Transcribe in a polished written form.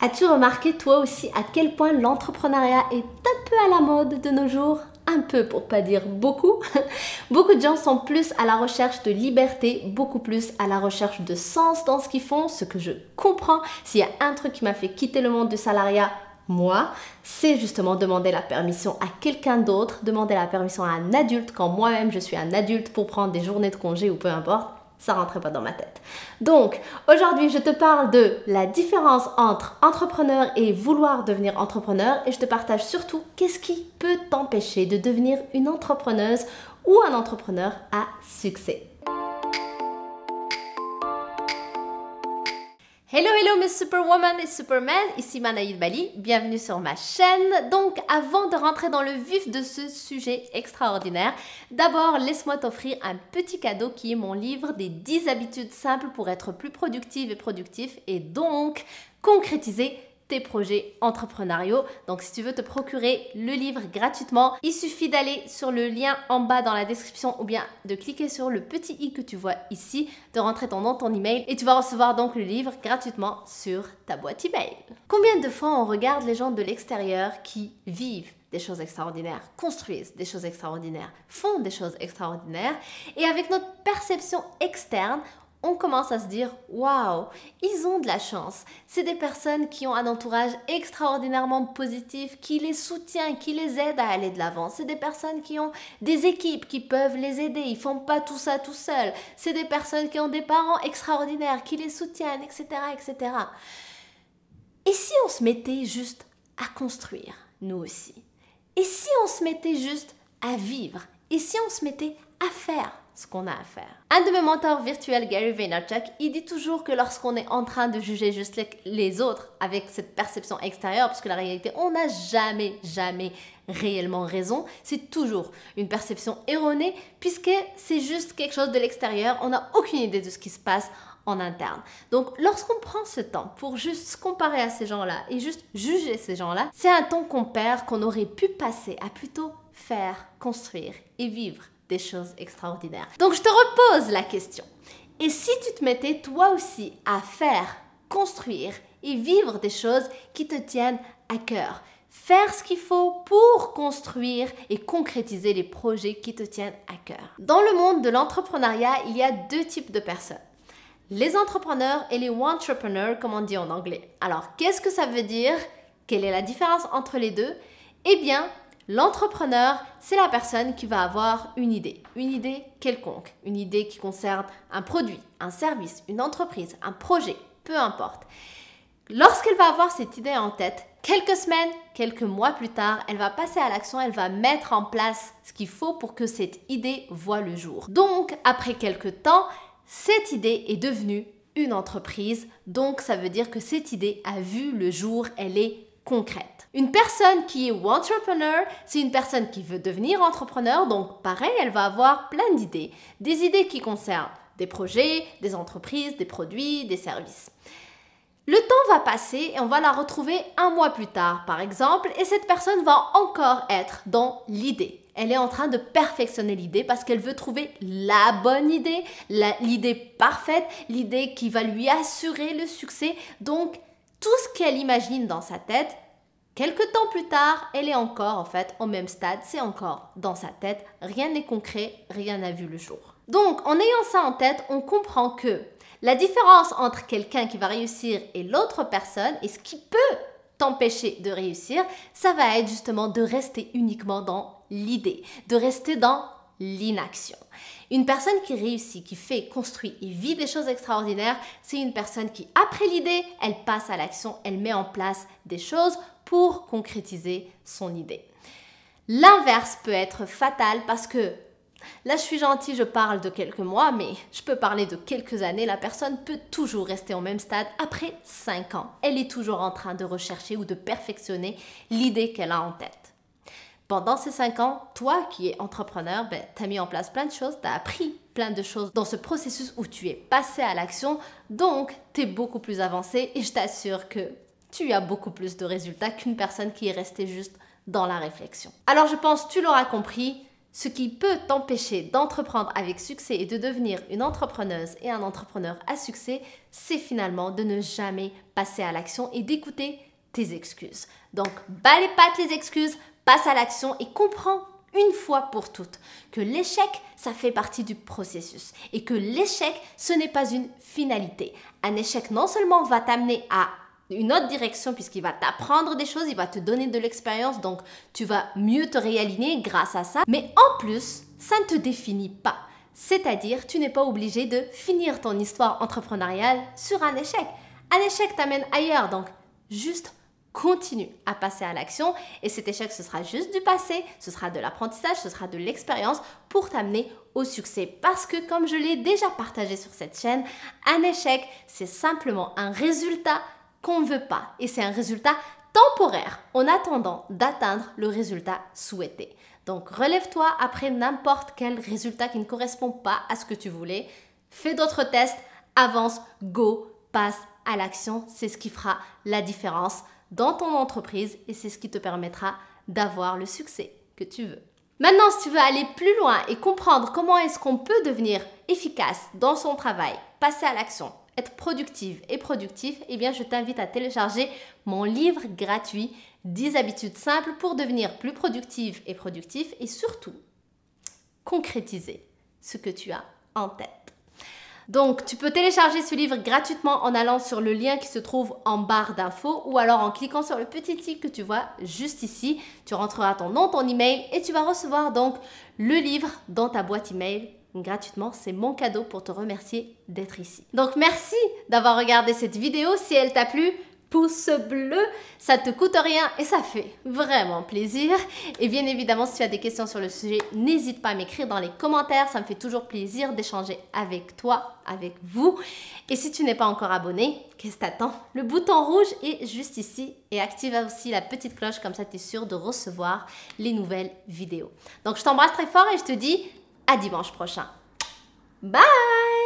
As-tu remarqué toi aussi à quel point l'entrepreneuriat est un peu à la mode de nos jours? Un peu pour pas dire beaucoup. Beaucoup de gens sont plus à la recherche de liberté, beaucoup plus à la recherche de sens dans ce qu'ils font, ce que je comprends. S'il y a un truc qui m'a fait quitter le monde du salariat, moi, c'est justement demander la permission à quelqu'un d'autre, demander la permission à un adulte quand moi-même je suis un adulte pour prendre des journées de congé ou peu importe. Ça rentrait pas dans ma tête. Donc, aujourd'hui, je te parle de la différence entre entrepreneur et vouloir devenir entrepreneur et je te partage surtout qu'est-ce qui peut t'empêcher de devenir une entrepreneuse ou un entrepreneur à succès. Hello, hello mes superwoman et supermen, ici Manaïd Bali, bienvenue sur ma chaîne. Donc avant de rentrer dans le vif de ce sujet extraordinaire, d'abord laisse-moi t'offrir un petit cadeau qui est mon livre des 10 habitudes simples pour être plus productive et productif et donc concrétiser tes projets entrepreneuriaux. Donc si tu veux te procurer le livre gratuitement, il suffit d'aller sur le lien en bas dans la description ou bien de cliquer sur le petit i que tu vois ici, de rentrer ton nom, ton email et tu vas recevoir donc le livre gratuitement sur ta boîte email. Combien de fois on regarde les gens de l'extérieur qui vivent des choses extraordinaires, construisent des choses extraordinaires, font des choses extraordinaires et avec notre perception externe, on commence à se dire « Waouh, ils ont de la chance ». C'est des personnes qui ont un entourage extraordinairement positif, qui les soutient, qui les aide à aller de l'avant. C'est des personnes qui ont des équipes qui peuvent les aider. Ils ne font pas tout ça tout seuls. C'est des personnes qui ont des parents extraordinaires, qui les soutiennent, etc., etc. Et si on se mettait juste à construire, nous aussi? Et si on se mettait juste à vivre? Et si on se mettait à faire ce qu'on a à faire? Un de mes mentors virtuels, Gary Vaynerchuk, il dit toujours que lorsqu'on est en train de juger juste les autres avec cette perception extérieure, parce que la réalité, on n'a jamais réellement raison, c'est toujours une perception erronée, puisque c'est juste quelque chose de l'extérieur, on n'a aucune idée de ce qui se passe en interne. Donc, lorsqu'on prend ce temps pour juste se comparer à ces gens-là et juste juger ces gens-là, c'est un temps qu'on perd, qu'on aurait pu passer à plutôt faire, construire et vivre des choses extraordinaires. Donc, je te repose la question. Et si tu te mettais toi aussi à faire, construire et vivre des choses qui te tiennent à cœur? Faire ce qu'il faut pour construire et concrétiser les projets qui te tiennent à cœur. Dans le monde de l'entrepreneuriat, il y a deux types de personnes. Les entrepreneurs et les entrepreneurs, comme on dit en anglais. Alors, qu'est-ce que ça veut dire? Quelle est la différence entre les deux? Eh bien, l'entrepreneur, c'est la personne qui va avoir une idée quelconque, une idée qui concerne un produit, un service, une entreprise, un projet, peu importe. Lorsqu'elle va avoir cette idée en tête, quelques semaines, quelques mois plus tard, elle va passer à l'action, elle va mettre en place ce qu'il faut pour que cette idée voie le jour. Donc, après quelques temps, cette idée est devenue une entreprise, donc ça veut dire que cette idée a vu le jour, elle est concrète. Une personne qui est entrepreneur, c'est une personne qui veut devenir entrepreneur, donc pareil, elle va avoir plein d'idées. Des idées qui concernent des projets, des entreprises, des produits, des services. Le temps va passer et on va la retrouver un mois plus tard, par exemple, et cette personne va encore être dans l'idée. Elle est en train de perfectionner l'idée parce qu'elle veut trouver la bonne idée, l'idée parfaite, l'idée qui va lui assurer le succès. Donc, tout ce qu'elle imagine dans sa tête, quelques temps plus tard, elle est encore en fait au même stade, c'est encore dans sa tête, rien n'est concret, rien n'a vu le jour. Donc, en ayant ça en tête, on comprend que la différence entre quelqu'un qui va réussir et l'autre personne, et ce qui peut t'empêcher de réussir, ça va être justement de rester uniquement dans l'idée, de rester dans l'inaction. Une personne qui réussit, qui fait, construit et vit des choses extraordinaires, c'est une personne qui, après l'idée, elle passe à l'action, elle met en place des choses pour concrétiser son idée. L'inverse peut être fatal parce que là, je suis gentille, je parle de quelques mois, mais je peux parler de quelques années. La personne peut toujours rester au même stade après 5 ans. Elle est toujours en train de rechercher ou de perfectionner l'idée qu'elle a en tête. Pendant ces 5 ans, toi qui es entrepreneur, tu as mis en place plein de choses, tu as appris plein de choses dans ce processus où tu es passé à l'action. Donc, tu es beaucoup plus avancé et je t'assure que tu as beaucoup plus de résultats qu'une personne qui est restée juste dans la réflexion. Alors, je pense que tu l'auras compris. ce qui peut t'empêcher d'entreprendre avec succès et de devenir une entrepreneuse et un entrepreneur à succès, c'est finalement de ne jamais passer à l'action et d'écouter tes excuses. Donc, bats les pattes les excuses, passe à l'action et comprends une fois pour toutes que l'échec, ça fait partie du processus et que l'échec, ce n'est pas une finalité. Un échec non seulement va t'amener à une autre direction puisqu'il va t'apprendre des choses, il va te donner de l'expérience, donc tu vas mieux te réaligner grâce à ça. Mais en plus, ça ne te définit pas. C'est-à-dire, tu n'es pas obligé de finir ton histoire entrepreneuriale sur un échec. Un échec t'amène ailleurs, donc juste continue à passer à l'action et cet échec, ce sera juste du passé, ce sera de l'apprentissage, ce sera de l'expérience pour t'amener au succès. Parce que comme je l'ai déjà partagé sur cette chaîne, un échec, c'est simplement un résultat qu'on ne veut pas et c'est un résultat temporaire en attendant d'atteindre le résultat souhaité. Donc relève-toi après n'importe quel résultat qui ne correspond pas à ce que tu voulais, fais d'autres tests, avance, go, passe à l'action, c'est ce qui fera la différence dans ton entreprise et c'est ce qui te permettra d'avoir le succès que tu veux. Maintenant, si tu veux aller plus loin et comprendre comment est-ce qu'on peut devenir efficace dans son travail, passer à l'action, être productive et productif, eh bien, je t'invite à télécharger mon livre gratuit 10 habitudes simples pour devenir plus productive et productif et surtout concrétiser ce que tu as en tête. Donc, tu peux télécharger ce livre gratuitement en allant sur le lien qui se trouve en barre d'infos ou alors en cliquant sur le petit i que tu vois juste ici. Tu rentreras ton nom, ton email et tu vas recevoir donc le livre dans ta boîte email gratuitement. C'est mon cadeau pour te remercier d'être ici. Donc, merci d'avoir regardé cette vidéo. Si elle t'a plu, pouce bleu, ça te coûte rien et ça fait vraiment plaisir. Et bien évidemment, si tu as des questions sur le sujet, n'hésite pas à m'écrire dans les commentaires. Ça me fait toujours plaisir d'échanger avec toi, avec vous. Et si tu n'es pas encore abonné, qu'est-ce que t'attends? Le bouton rouge est juste ici et active aussi la petite cloche, comme ça tu es sûr de recevoir les nouvelles vidéos. Donc je t'embrasse très fort et je te dis à dimanche prochain. Bye!